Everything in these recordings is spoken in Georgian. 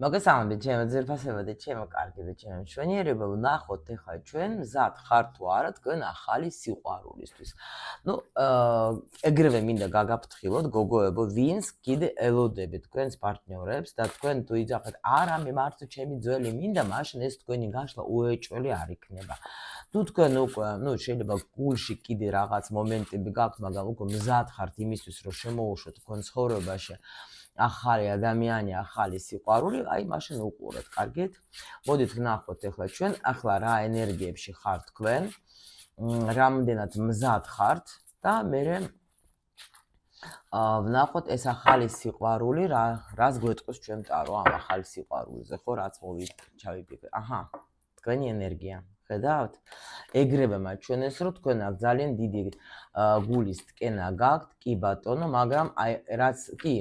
მოგესალმებით ჩემო ძირფასებო და ჩემო კარგებო ჩემო მშვენიერებო ვნახოთ ახლა ჩვენ მზად ხართ თუ არა თქვენ ახალი სიყვარულისთვის. ნუ ეგრევე მინდა გაგაფრთხილოთ გოგოებო, ვინც კიდე ელოდებით თქვენს პარტნიორებს და თქვენ თუ იძახეთ არა მე მარტო ჩემი ძველი მინდა, მაშინ ეს თქვენი გაშლა უეჭველი არ იქნება. თუ თქვენ უკვე ნუ შეიძლება გულში კიდე რაღაც მომენტები გაქვთ, მაგრამ უკვე მზად ხართ იმისთვის რომ შემოუშვათ თქვენ ცხოვრებაში ახალი ადამიანი, ახალი სიყვარული, აი მაშინ უყურეთ, კარგით? მოდით ვნახოთ ახლა ჩვენ, ახლა რა ენერგიებში ხართ თქვენ, რამდენად მზად ხართ და მე ვნახოთ ეს ახალი სიყვარული რას გვეტყვის ჩვენ ტარო ამ ახალი სიყვარულზე, ხო, რაც ჩავიფიქრე. აჰა, თქვენი ენერგია. ხედავთ? ეგრევე მაჩვენეს, რომ თქვენ აქ ძალიან დიდი გულის ტკენა გაქვთ, კი ბატონო, მაგრამ აი რაც კი,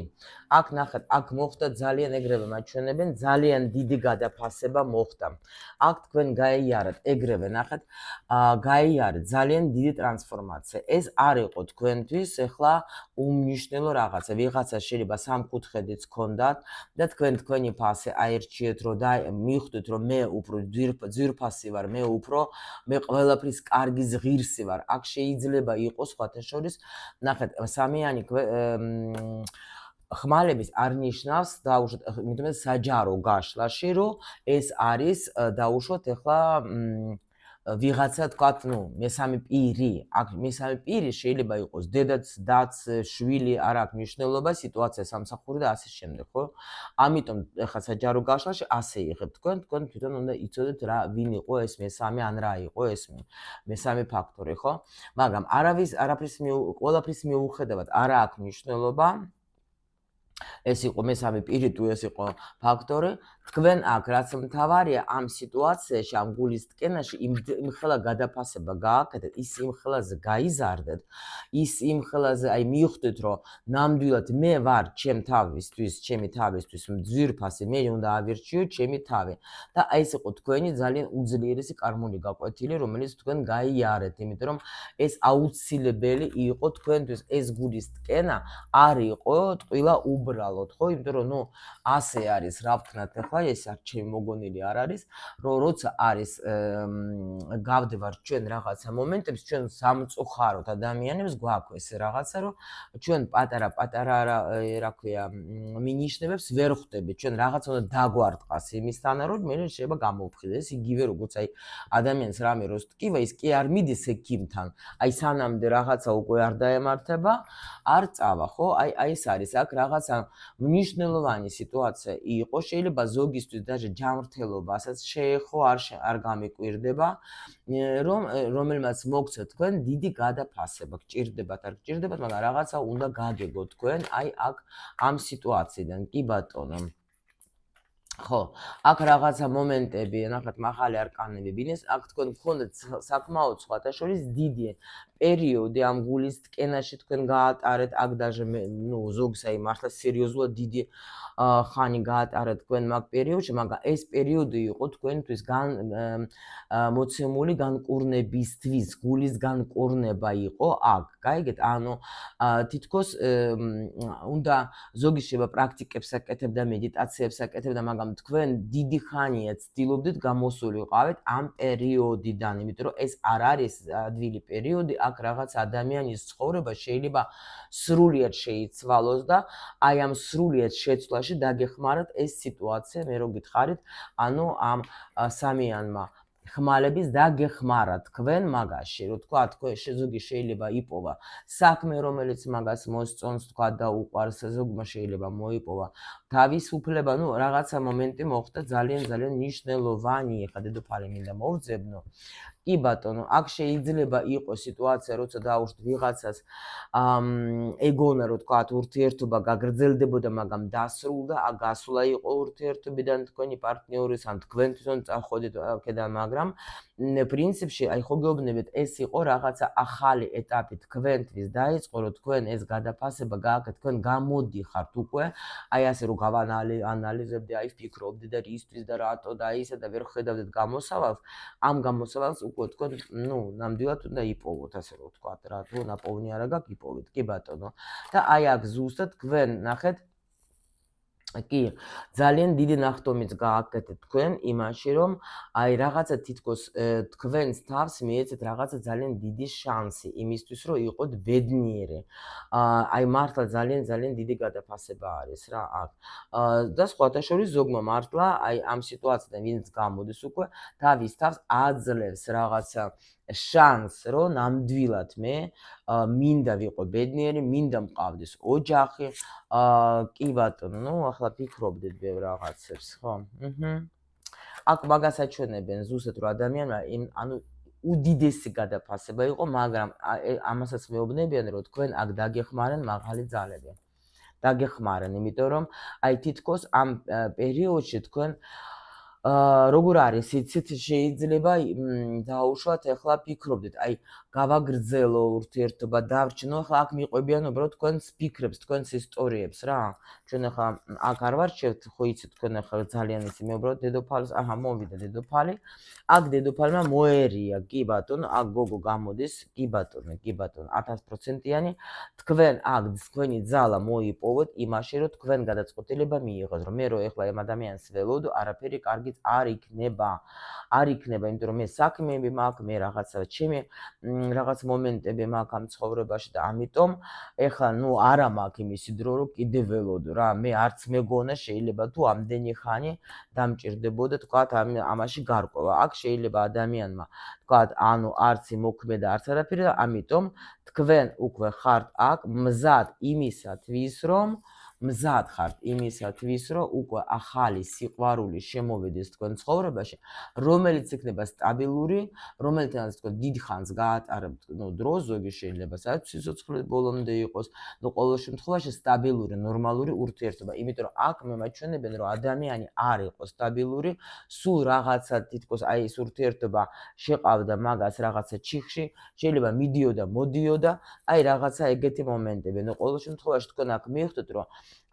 აქ ნახეთ, აქ მოხდა ძალიან ეგრევე მაჩვენებენ, ძალიან დიდი გადაფასება მოხდა. აქ თქვენ გაიარეთ, ეგრევე ნახეთ, გაიარეთ ძალიან დიდი ტრანსფორმაცია. ეს არ იყო თქვენთვის ახლა უმნიშვნელო რაღაცა, ვიღაცა შეიძლება სამკუთხედიც გქონდათ და თქვენ თქვენი ფასი აირჩიეთ, რომ და მიხვდეთ, რომ მე უფრო ძვირფასი ვარ, მე ყველაფრის კარგი ზღირსი ვარ. აქ შეიძლება იყოს სხვათა შორის, ნახეთ, სამიანი ხმალების არ ნიშნავს დაუშვათ, იმიტომ საჯარო გაშლაში, რომ ეს არის დაუშვათ ახლა ვიღაცა თქვათ, ნუ მესამე პირი, აქ მესამე პირი შეიძლება იყოს დედაც, დაც, შვილი, არ აქვს მნიშვნელობა, სიტუაცია სამსახური და ასე შემდეგ, ხო? ამიტომ ახლა საჯარო გაშლაში ასე იღებთ თქვენ თვითონ უნდა იცოდეთ რა ვინ იყო ეს მესამე ან რა იყო ეს მესამე ფაქტორი, ხო? მაგრამ ყველაფრის მიუხედავად არ აქვს მნიშვნელობა. ეს იყო მესამე პირი თუ ეს იყო ფაქტორი, თქვენ აქ რაც მთავარია ამ სიტუაციაში, ამ გულის ტკენაში იმხელა გადაფასება გააკეთეთ, ის იმხელაზე გაიზარდეთ, ის იმხელაზე აი მიხვდეთ, რომ ნამდვილად მე ვარ ჩემი თავისთვის ძვირფასი, მე უნდა ავირჩიო ჩემი თავი. და აი ეს იყო თქვენი ძალიან უძლიერესი კარმული გაკვეთილი, რომელიც თქვენ გაიარეთ, იმიტომ რომ ეს აუცილებელი იყო თქვენთვის, ეს გულის ტკენა არ იყო ტყილა უბრალოდ, ხო? იმიტომ რომ ნუ ასე არის, რა ვთქვათ ახლა, ეს არ ჩემი მოგონილი არ არის, რომ როცა არის გავდევართ ჩვენ რაღაცა მომენტებს, ჩვენ სამწუხაროდ ადამიანებს გვაქვს ეს რაღაცა, რომ ჩვენ პატარა რა ქვია, მინიშნებებს ვერ ხვდებით, ჩვენ რაღაც უნდა დაგვარტყას იმისთანა, რომ მე შეიძლება გამოვხილდეს, იგივე როგორც აი ადამიანს რამე როს ტკივა, ის კი არ მიდის ექიმთან, აი სანამდე რაღაცა უკვე არ დაემართება, არ წავა, ხო? აი ეს არის აქ რაღაცა მნიშვნელოვანი სიტუაცია იყო, შეიძლება ზოგისთვის даже ჯანმრთელობასაც შეეხო, არ გამიკვირდება, რომელმაც მოგცეთ თქვენ დიდი გადაფასება, გჭირდებათ, არ გჭირდებათ, მაგრამ რაღაცა უნდა გაგეგოთ თქვენ, აი აქ ამ სიტუაციიდან, კი ბატონო. ხო, აქ რაღაცა მომენტები, ნახეთ, მაღალი არკანები ბინეს, აქ თქვენ გქონდეთ საკმაოდ სხვათა შორის დიდი პერიოდი ამ გულის ტკენაში თქვენ გაატარეთ, აქ даже ნუ ზოგს აი მართლა სერიოზულად დიდი ხანი გაატარეთ თქვენ მაგ პერიოდში, მაგრამ ეს პერიოდი იყო თქვენთვის მოცემული განკურნებისთვის, გულის განკურნება იყო აქ, გაიგეთ? ანუ თითქოს უნდა ზოგი შეიძლება პრაქტიკებს აკეთებდა, მედიტაციებს აკეთებდა, მაგრამ თქვენ დიდი ხანია ცდილობდით გამოსულიყავით ამ პერიოდიდან, იმიტომ რომ ეს არ არის ადვილი პერიოდი, აქ რაღაც ადამიანის ცხოვრება შეიძლება სრულიად შეიცვალოს და აი ამ სრულიად შეცვლაში დაგეხმაროთ ეს სიტუაცია, მე რო გითხარით, ანუ ამ სამიანმა ხმალების დაგეხმარა თქვენ მაგაში, რომ თქვა თქვენ ზოგი შეიძლება იპოვა საქმე, რომელიც მაგას მოსწონს, თქვა და უყვარს, ზოგმა შეიძლება მოიპოვა თავისუფლება, ნუ რაღაცა მომენტი მოხდა ძალიან მნიშვნელოვანი, ხა დედოფალი მინდა მოვძებნო. კი ბატონო, აქ შეიძლება იყოს სიტუაცია, როცა დაუშვთ ვიღაცას ეგონა, რომ თქვა ურთიერთობა გაგრძელდებოდა, მაგრამ დასრულდა, გასვლა იყო ურთიერთობიდან თქვენი პარტნიორის ან თქვენ თვითონ წავხოდით აქედან, მაგრამ პრინციპში აი ხო გეუბნებით, ეს იყო რაღაცა ახალი ეტაპი თქვენთვის დაიწყო, რომ თქვენ ეს გადაფასება გააკეთეთ, თქვენ გამოდიხართ უკვე, აი ასე რომ გავანალიზებდი, აი ვფიქრობდი და რისთვის და რატო და ისე და ვერ ხედავდით გამოსავალს, ამ გამოსავალს უკვე თქვენ, ნუ, ნამდვილად უნდა იპოვოთ, ასე რომ ვთქვათ, რა თუ ნაპოვნი არა გაქვს, იპოვეთ, კი ბატონო. და აი აქ ზუსტად თქვენ ნახეთ კი, ძალიან დიდი ნახტომიც გააკეთეთ თქვენ იმაში, რომ აი რაღაცა თითქოს თქვენს თავს მიეცეთ რაღაცა ძალიან დიდი შანსი იმისთვის, რომ იყოთ ბედნიერი. აი მართლა ძალიან დიდი გადაფასება არის რა აქ. და სხვათა შორის ზოგმა მართლა აი ამ სიტუაციიდან ვინც გამოდის უკვე თავის თავს აძლევს რაღაცა შანსს, რომ ნამდვილად მე მინდა ვიყო ბედნიერი, მინდა მყავდეს ოჯახი. კი ბატონო, ნუ ახლა ფიქრობდით ბევრ რაღაცებს, ხო? აქ მაგას აჩვენებენ ზუსტად რომ ადამიანმა ანუ უდიდესი გადაფასება იყო, მაგრამ ამასაც მეუბნებიან რომ თქვენ აქ დაგეხმარენ მაღალი ძალები. დაგეხმარენ, იმიტომ რომ აი თითქოს ამ პერიოდში თქვენ როგორ არის, იცით, შეიძლება დაუშვათ ახლა ფიქრობდით, აი გავაგრძელო ურთიერთობა, დავრჩინო, ახლა აქ მიყვებიან უბრალოდ თქვენს ფიქრებს, თქვენს ისტორიებს რა. ჩვენ ახლა აქ არ ვარჩევთ, ხო იცით, თქვენ ახლა ძალიან ისი, მე უბრალოდ დედოფალს, აჰა, მოვიდა დედოფალი. აქ დედოფალმა მოერია, კი ბატონო, აქ გოგო გამოდის, კი ბატონო, 1000%-იანი. თქვენ აქ თქვენი ძალა მოიპოვოთ იმაში, რომ თქვენ გადაწყვეტილება მიიღოთ, რომ მე რო ახლა ამ ადამიანს ველოდო, არაფერი კარგიც არ იქნება. არ იქნება, იმიტომ რომ მე საქმეები მაქვს, მე რაღაცა ჩემი რაღაც მომენტები მაქვს ამ ცხოვრებაში და ამიტომ ეხლა ნუ არა მაქვს იმისი დრო რომ კიდე ველოდო რა. მე არც მეგონა შეიძლება თუ ამდენი ხანი დამჭირდებოდა თქვათ ამაში გარკვევა. აქ შეიძლება ადამიანმა თქვათ ანუ არც მოქმედა არც არაფერი და ამიტომ თქვენ უკვე ხართ აქ მზად იმისათვის რომ უკვე ახალი სიყვარული შემოვიდეს თქვენ ცხოვრებაში, რომელიც იქნება სტაბილური, რომელთანაც თქვენ დიდ ხანს გაატარებთ, დრო ზოგი შეიძლება სადაც სიცოცხლის ბოლომდე იყოს, ყოველ შემთხვევაში სტაბილური, ნორმალური ურთიერთობა. იმიტომ რომ აქ მე მაჩვენებენ, რომ ადამიანი არ იყო სტაბილური, სულ რაღაცა თითქოს აი ეს ურთიერთობა შეყავდა მაგას რაღაცა ჩიხში, შეიძლება მიდიოდა, მოდიოდა, აი რაღაცა ეგეთი მომენტები. ყოველ შემთხვევაში თქვენ აქ მიხვდეთ, რომ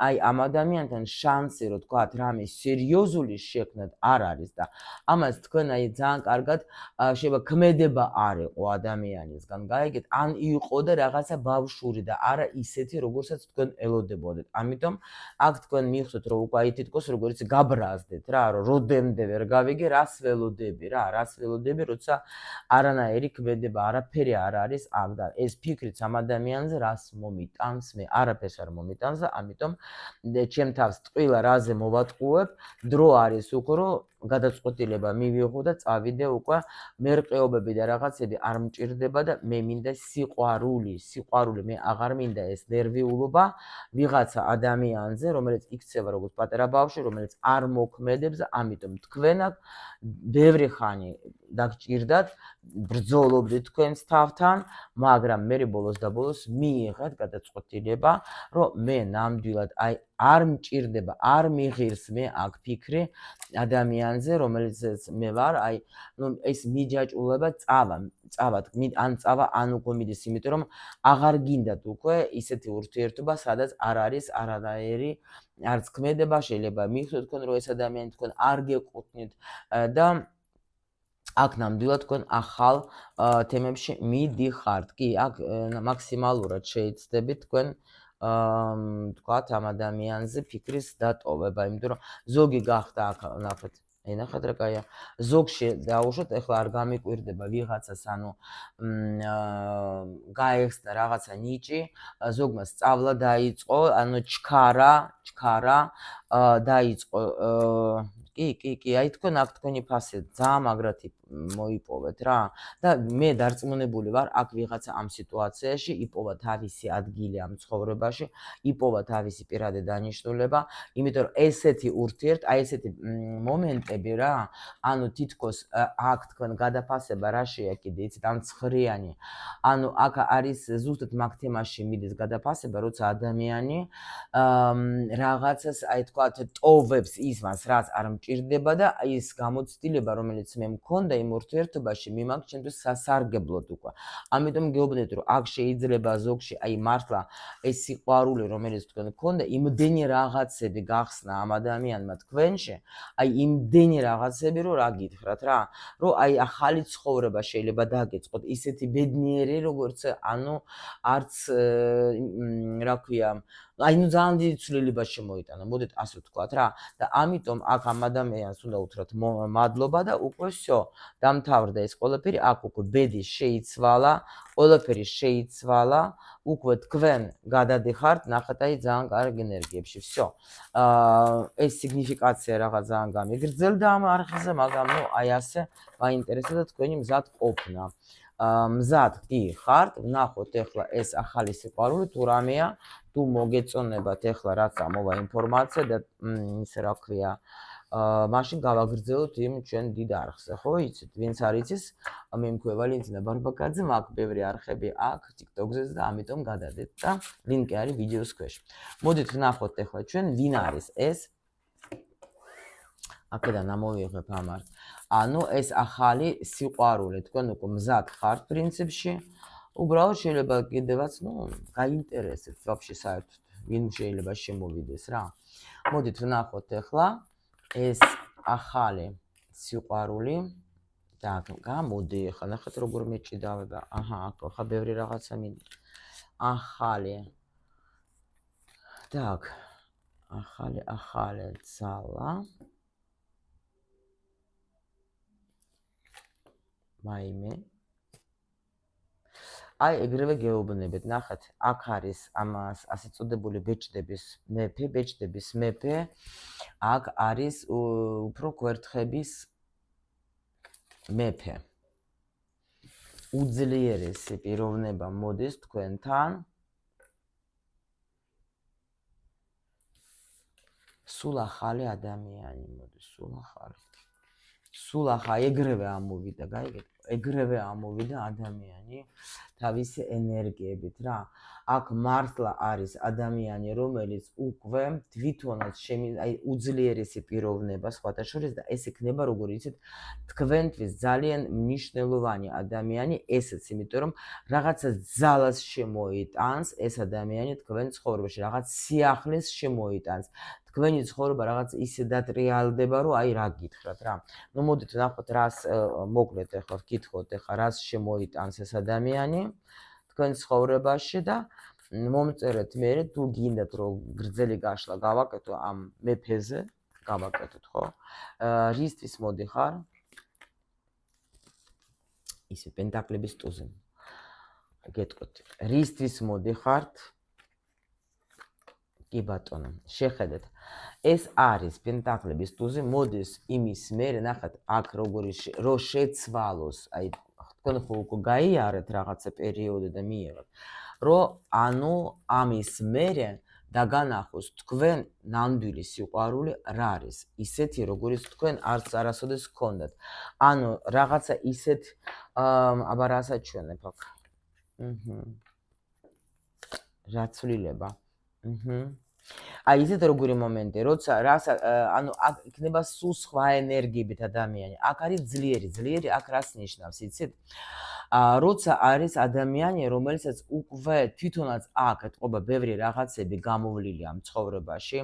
აი ამ ადამიანთან შანსი რომ თქვათ რამე სერიოზული შექმნათ არ არის და ამას თქვენ აი ძალიან კარგად შეიძლება ქმედება არ იყო ადამიანისგან გაიგეთ ან იყო და რაღაცა ბავშვური და არა ისეთი როგორცაც თქვენ ელოდებოდეთ. ამიტომ აქ თქვენ მიხვდეთ რომ უკვე აი თითქოს როგორც გაბრაზდეთ რა რომ როდემდე ვერ გავიგე რას ველოდები როცა არანაირი ქმედება არაფერი არ არის აქ და ეს ფიქრიც ამ ადამიანზე რას მომიტანს მე არაფერს არ მომიტანს და ამიტომ ჩემ თავს ტყილა რაზე მოვატყუებ, დრო არის უკვე რომ გადაწყვეტილება მივიღო და წავიდე უკვე მერყეობები და რაღაცები არ მჭირდება და მე მინდა სიყვარული, მე აღარ მინდა ეს ნერვიულობა ვიღაცა ადამიანზე, რომელიც იქცევა როგორც პატარა ბავშვი, რომელიც არ მოქმედებს და ამიტომ თქვენ აქ ბევრი ხანი დაგჭირდათ, ბრძოლობდით თქვენს თავთან, მაგრამ მე ბოლოს და ბოლოს მიიღეთ გადაწყვეტილება, რომ მე ნამდვილად აი არ მჭირდება, არ მიღირს მე აქ ფიქრი ადამიანზე, რომელიც მე ვარ, აი, ეს მიჯაჭულება წავა, ან წავა, ან უკვე მიდის, იმიტომ რომ აღარ გინდათ უკვე ისეთი ურთიერთობა, სადაც არ არის არანაირი არც ქმედება, შეიძლება მიხვდეთ თქვენ რომ ეს ადამიანი თქვენ არ გეკუთვნით და აქ ნამდვილად თქვენ ახალ თემებში მიდიხართ. კი, აქ მაქსიმალურად შეიცდებით თქვენ თქვათ ამ ადამიანზე ფიქრის დატოვება, იმიტომ რომ ზოგი გახდა აქ ნახეთ, ნახეთ რა კაია. ზოგში დაუშვათ, ეხლა არ გამიკვირდება ვიღაცას, ანუ გაეხსნა რაღაცა ნიჭი, ზოგმა სწავლა დაიწყო, ანუ ჩქარა დაიწყო კი, აი თქვენ აქ თქვენი ფასი ძალიან მაგრათი მოიპოვეთ რა და მე დარწმუნებული ვარ აქ ვიღაცა ამ სიტუაციაში იპოვა თავისი ადგილი ამ ცხოვრებაში, იპოვა თავისი პირადი დანიშნულება, იმიტომ რომ ესეთი აი ესეთი მომენტები რა, ანუ თითქოს აქ თქვენ გადაფასება რაშია კიდე იცით ამ ცხრიანი, ანუ აქ არის ზუსტად მაგ თემაში მიდის გადაფასება, როცა ადამიანი რაღაცას აი თქვათ ტოვებს იმას, რაც არ მჭირდება და ის გამოცდილება, რომელიც მე მქონდა იმ ურთიერთობაში, მიმაქვს ჩემთვის სასარგებლოდ უკვე. ამიტომ გეუბნებით, რომ აქ შეიძლება ზოგში აი მართლა ეს სიყვარული, რომელიც თქვენ გქონდა, იმდენი რაღაცები გახსნა ამ ადამიანმა თქვენში, აი იმდენი რაღაცები, რომ რა გითხრათ რა, რომ აი ახალი ცხოვრება შეიძლება დაგეწყოთ, ისეთი ბედნიერი, როგორც ანუ არც რა ქვია აი ნუ ძალიან დიდი ცვლილება შემოიტანა, მოდით ასე ვთქვათ რა. და ამიტომ აქ ამ ადამიანს უნდა უთხრათ მადლობა და უკვე всё, დამთავრდა ეს ყველაფერი, აქ უკვე ბედი შეიცვალა, ყველაფერი შეიცვალა, უკვე თქვენ გადადიხართ, ნახეთ აი ძალიან კარგ ენერგიებში, всё. ეს სიგნიფიკაცია რაღაც ძალიან გამიგრძელდა ამ არხზე, მაგრამ ნუ აი ასე მაინტერესებდა თქვენი მზად ყოფნა. მზად კი ხართ, ვნახოთ ეხლა ეს ახალი სიყვარული თუ რამეა, თუ მოგეწონებათ ეხლა რაც ამოვა ინფორმაცია და ისე რა ქვია, მაშინ გავაგრძელოთ იმ ჩვენ დიდ არხზე, ხო იცით, ვინც არ იცის, მე მქვია ვალენტინა ბარბაკაძე, მაქვს ბევრი არხები აქ TikTok-ზეც და ამიტომ გადადეთ და ლინკი არის ვიდეოს ქვეშ. მოდით ვნახოთ ეხლა ჩვენ ვინ არის ეს. აქედან ამოვიღებ ამ არხს. ანუ ეს ახალი სიყვარული, თქვენ უკვე მზად ხართ პრინციპში. უბრალოდ შეიძლება კიდევაც, ნუ, გაინტერესებთ ვაფშე საერთოდ, ვინ შეიძლება შემოვიდეს რა. მოდით ვნახოთ ეხლა ეს ახალი სიყვარული. და გამოდი ეხლა, ნახეთ როგორ მეჭიდავება. აჰა, ახლა ბევრი რაღაცა მინდა. ახალი. так, ახალი ძალა. მაიმე. აი ეგრევე გეუბნებით, ნახეთ, აქ არის ამას ასე წოდებული ბეჭდების მეფე, აქ არის უფრო გვერდხების მეფე. უძლიერესი პიროვნება მოდის თქვენთან. სულ ახალი ადამიანი მოდის, სულ ახალი ეგრევე ამოვიდა, გაიგეთ? ეგრევე ამოვიდა ადამიანი თავისი ენერგიებით რა. აქ მართლა არის ადამიანი, რომელიც უკვე თვითონაც აი უძლიერესი პიროვნება სხვათა შორის და ეს იქნება, როგორ იცით, თქვენთვის ძალიან მნიშვნელოვანი ადამიანი, ესეც იმიტომ რომ რაღაცა ძალას შემოიტანს ეს ადამიანი თქვენ ცხოვრებაში, რაღაც სიახლეს შემოიტანს. თქვენი ცხოვრება რაღაც ისე დატრიალდება, რომ აი რა გითხრათ რა. ნუ მოდით ვნახოთ რას მოკლედ ეხლა ვკითხოთ ეხლა რას შემოიტანს ეს ადამიანი თქვენ ცხოვრებაში და მომწერეთ მე თუ გინდათ რომ გრძელი გაშლა გავაკეთო ამ მეფეზე, გავაკეთოთ ხო? რისთვის მოდიხარ? ისე პენტაკლების ტუზე. გეტყვით. რისთვის მოდიხართ? კი ბატონო, შეხედეთ. ეს არის პენტაკლების ტუზე, მოდის იმის მერე, ნახეთ, აქ როგორი რო შეცვალოს, აი თქვენ ხო უკვე გაიარეთ რაღაცა პერიოდი და მიიღეთ, რომ ანუ ამის მერე დაგანახოს თქვენ ნამდვილი სიყვარული რა არის, ისეთი როგორიც თქვენ არც არასოდეს გქონდათ. ანუ რაღაცა ისეთ აბა რას აჩვენებ აქ? რა ცვლილება? აი ისეთ როგორი მომენტი, როცა ანუ აქ იქნება სულ სხვა ენერგიებით ადამიანი. აქ არის ძლიერი, აქ რას ნიშნავს, იცით? როცა არის ადამიანი, რომელსაც უკვე თვითონაც აქ ეთყობა ბევრი რაღაცები გამოვლილი ამ ცხოვრებაში,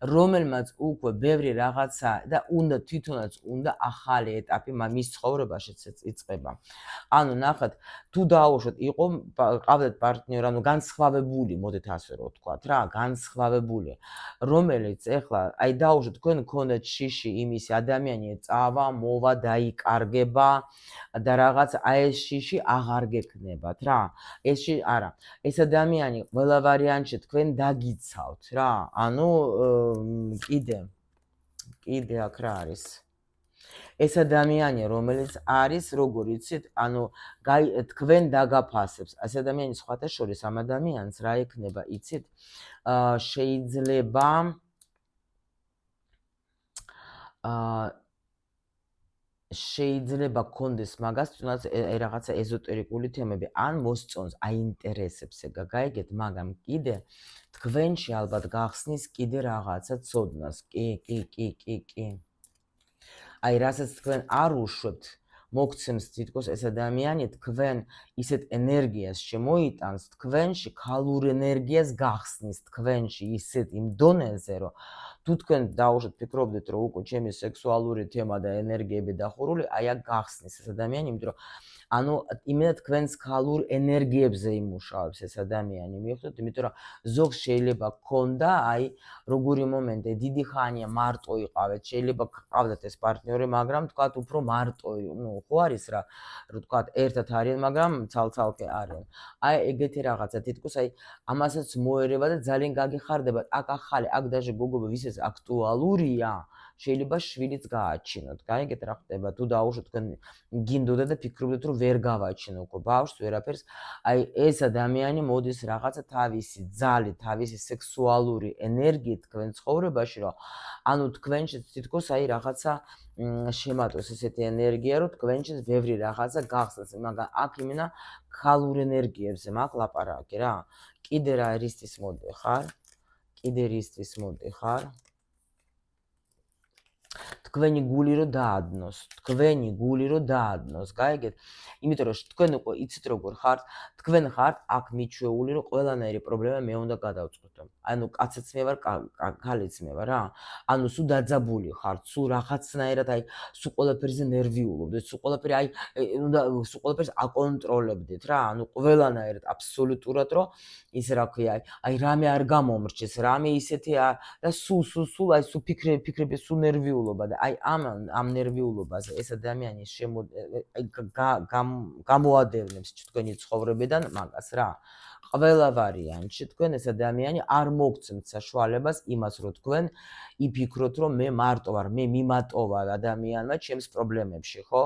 რომელმაც უკვე ბევრი რაღაცა და უნდა თვითონაც უნდა ახალი ეტაპი მის ცხოვრებაშიც იწყება. ანუ ნახეთ, თუ დაუშვათ, იყო ყავდათ პარტნიორი, ანუ განსხვავებული, მოდით ასე რომ ვთქვათ რა, განსხვავებული, რომელიც ეხლა აი დაუშვათ, თქვენ გქონდათ შიში იმისი ადამიანი წავა, მოვა, დაიკარგება და რაღაც აი ეს შიში აღარ გექნებათ რა. არა. ეს ადამიანი ყველა ვარიანტში თქვენ დაგიცავთ რა. ანუ კიდე აქ რა არის? ეს ადამიანი, რომელიც არის, როგორ იცით, ანუ თქვენ დაგაფასებს. ეს ადამიანი სხვათა შორის ამ ადამიანს რა ექნება, იცით? შეიძლება გქონდეს მაგას თუნდაც რაღაცა ეზოტერიკული თემები, ან მოსწონს, აინტერესებს ეგ, გაიგეთ, მაგრამ კიდე თქვენში ალბათ გახსნის კიდე რაღაცა ცოდნას. კი. აი რასაც თქვენ არ უშვებთ, მოგცემს თითქოს ეს ადამიანი თქვენ ისეთ ენერგიას შემოიტანს, თქვენში ქალურ ენერგიას გახსნის თქვენში ისეთ იმ დონეზე, რომ თუ თქვენ დაუშვათ ფიქრობდით, რომ უკვე ჩემი სექსუალური თემა და ენერგიები დახურული, აი აქ გახსნის ეს ადამიანი, იმიტომ რომ ანუ იმედად თქვენს ქალურ ენერგიებზე იმუშავებს ეს ადამიანი, მიხვდეთ, იმიტომ რომ ზოგს შეიძლება გქონდა, აი როგორი მომენტი, დიდი ხანია მარტო იყავეთ, შეიძლება გყავდათ ეს პარტნიორი, მაგრამ თქვათ უფრო მარტო, ნუ ხო არის რა, რომ თქვათ ერთად არიან, მაგრამ ცალ-ცალკე არიან. აი ეგეთი რაღაცა, თითქოს აი ამასაც მოერება და ძალიან გაგეხარდება. აქ ახალი, აქ დაჟე გოგოები ვისაც აქტუალურია, შეიძლება შვილიც გააჩინოთ. გაიგეთ რა ხდება, თუ დაუშვათ თქვენ გინდოდა და ფიქრობდით, რომ ვერ გავაჩინო უკვე ბავშვს, ვერაფერს. აი ეს ადამიანი მოდის რაღაცა თავისი ძალით, თავისი სექსუალური ენერგიით თქვენ ცხოვრებაში, რომ ანუ თქვენში თითქოს აი რაღაცა შემატოს ესეთი ენერგია, რომ თქვენში ბევრი რაღაცა გახსნას, მაგრამ აქ იმენა ქალურ ენერგიებზე მაგ ლაპარაკი რა. კიდე რა რისთვის მოდიხარ? კიდე რისთვის მოდიხარ? თქვენი გული რო დაადნოს, თქვენი გული რო დაადნოს, გაიგეთ? იმიტომ რომ თქვენ უკვე იცით როგორ ხართ, თქვენ ხართ აქ მიჩვეული, რომ ყველანაირი პრობლემა მე უნდა გადავწყვეტო. ანუ კაციც მე ვარ, ქალიც მე ვარ რა. ანუ სულ დაძაბული ხართ, სულ რაღაცნაირად აი სულ ყველაფერზე ნერვიულობდეთ, სულ ყველაფერი აი უნდა სულ ყველაფერს აკონტროლებდეთ რა. ანუ ყველანაირად აბსოლუტურად რომ ის რა ქვია, აი რამე არ გამომრჩეს, რამე ისეთი და სულ აი სულ ფიქრები სულ ნერვიულობა და აი ამ ნერვიულობაზე ეს ადამიანი გამოადევნებს თქვენი ცხოვრებიდან მაგას რა. ყველა ვარიანტში თქვენ ეს ადამიანი არ მოგცემთ საშუალებას იმას, რომ თქვენ იფიქროთ, რომ მე მარტო ვარ, მე მიმატოვა ადამიანმა ჩემს პრობლემებში, ხო?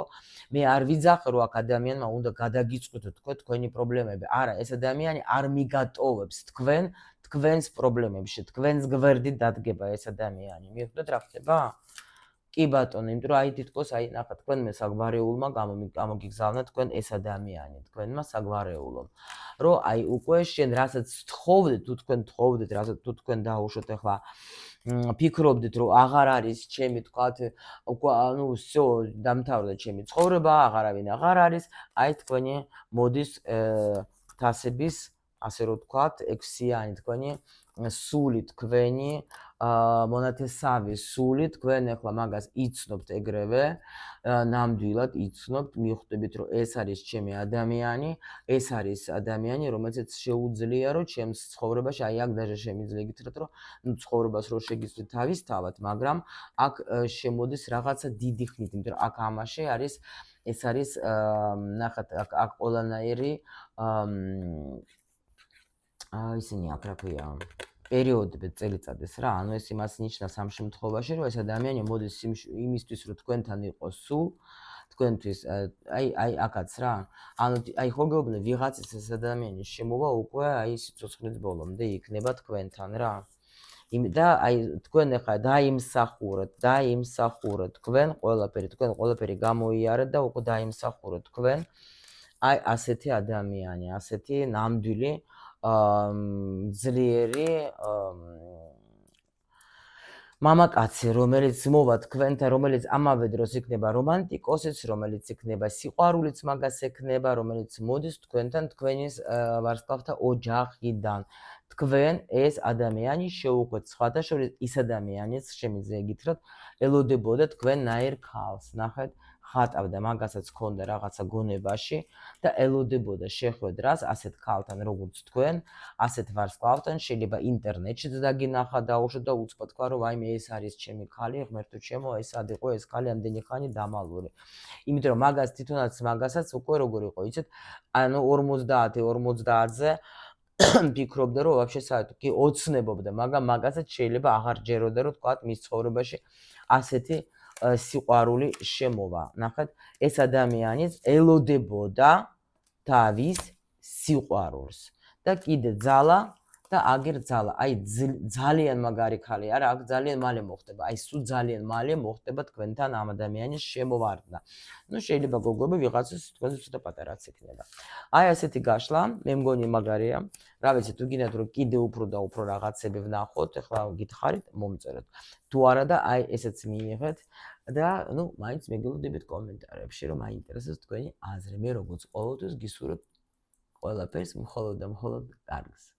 მე არ ვიძახე, რომ აქ ადამიანმა უნდა გადაგიწყვიტოთ თქვენი პრობლემები. არა, ეს ადამიანი არ მიგატოვებს თქვენს პრობლემებში, თქვენს გვერდით დადგება ეს ადამიანი. მიხვდეთ რა ხდება? კი ბატონო, იმიტომ რომ აი თითქოს აი ნახა თქვენმა საგვარეულმა გამოგიგზავნა თქვენ ეს ადამიანი, თქვენმა საგვარეულომ. რომ აი უკვე შენ რასაც თხოვდეთ, თუ თქვენ თხოვდეთ, რასაც თუ თქვენ დაუშვოთ ახლა ფიქრობდით, რომ აღარ არის ჩემი თქვათ, უკვე ანუ всё, დამთავრდა ჩემი ცხოვრება, აღარავინ აღარ არის, აი თქვენი მოდის ღვთასების, ასე რომ თქვათ, ექვსიანი თქვენი სული თქვენი მონათესავი სული თქვენ ახლა მაგას იცნობთ ეგრევე, ნამდვილად იცნობთ, მიხვდებით, რომ ეს არის ჩემი ადამიანი, ეს არის ადამიანი, რომელსაც შეუძლია, რომ ჩემს ცხოვრებაში, აი აქ დაჟე შემიძლია გითხრათ, რომ ცხოვრებას რო შეგიცვლით თავისთავად, მაგრამ აქ შემოდის რაღაცა დიდი ხნით, იმიტომ რომ აქ ამაში არის ეს არის ნახეთ, აქ ყველანაირი ისინი აქ რა ქვია პერიოდები წელიწადის რა, ანუ ეს იმას ნიშნავს ამ შემთხვევაში, რომ ეს ადამიანი მოდის იმისთვის, რომ თქვენთან იყოს სულ, თქვენთვის აი აქაც რა. ანუ აი ხო გეუბნები ვიღაცის ეს ადამიანის შემოვა უკვე აი სიცოცხლის ბოლომდე იქნება თქვენთან რა. და აი თქვენ ახლა დაიმსახურეთ თქვენ ყველაფერი გამოიარეთ და უკვე დაიმსახურეთ თქვენ აი ასეთი ადამიანი, ასეთი ნამდვილი ძლიერი მამაკაცი, რომელიც მოვა თქვენთან, რომელიც ამავე დროს იქნება რომანტიკოსიც, რომელიც იქნება სიყვარულიც მაგას ექნება, რომელიც მოდის თქვენთან თქვენის ვარსკვლავთა ოჯახიდან. თქვენ ეს ადამიანი შეუყვეთ სხვათა შორის ის ადამიანიც შემიძლია გითხრათ, ელოდებოდა თქვენნაირ ქალს. ნახეთ, ხატავდა მაგასაც ქონდა რაღაცა გონებაში და ელოდებოდა შეხვედრას ასეთ ქალთან როგორც თქვენ, ასეთ ვარსკვლავთან, შეიძლება ინტერნეტშიც დაგინახა დაუშვათ და უცბად თქვა, რომ აი მე ეს არის ჩემი ქალი, ღმერთო ჩემო, ეს სად იყო ეს ქალი ამდენი ხანი დამალული. იმიტომ რომ მაგას თვითონაც მაგასაც უკვე როგორ იყო, იცით? ანუ 50-50-ზე ფიქრობდა, რომ ვაფშე საერთოდ კი ოცნებობდა, მაგრამ მაგასაც შეიძლება აღარ ჯეროდა, რომ თქვა მის ცხოვრებაში ასეთი სიყვარული შემოვა. ნახეთ, ეს ადამიანიც ელოდებოდა თავის სიყვარულს და კიდე ძალა და აგერ ძალა. აი ძალიან მაგარი ქალი არა, აქ ძალიან მალე მოხდება. აი სულ ძალიან მალე მოხდება თქვენთან ამ ადამიანის შემოვარდნა. ნუ შეიძლება გოგოები ვიღაცას თქვენს ცოტა პატარაც იქნება. აი ასეთი გაშლა, მე მგონი მაგარია. რა ვიცი, თუ გინდათ რომ კიდე უფრო და უფრო რაღაცები ვნახოთ, ახლა გითხარით, მომწეროთ. თუ არა და აი ესეც მიიღეთ და ნუ მაინც მეგელოდებით კომენტარებში, რომ მაინტერესებს თქვენი აზრი. მე როგორც ყოველთვის გისურვებ ყველაფერს მხოლოდ და მხოლოდ კარგს.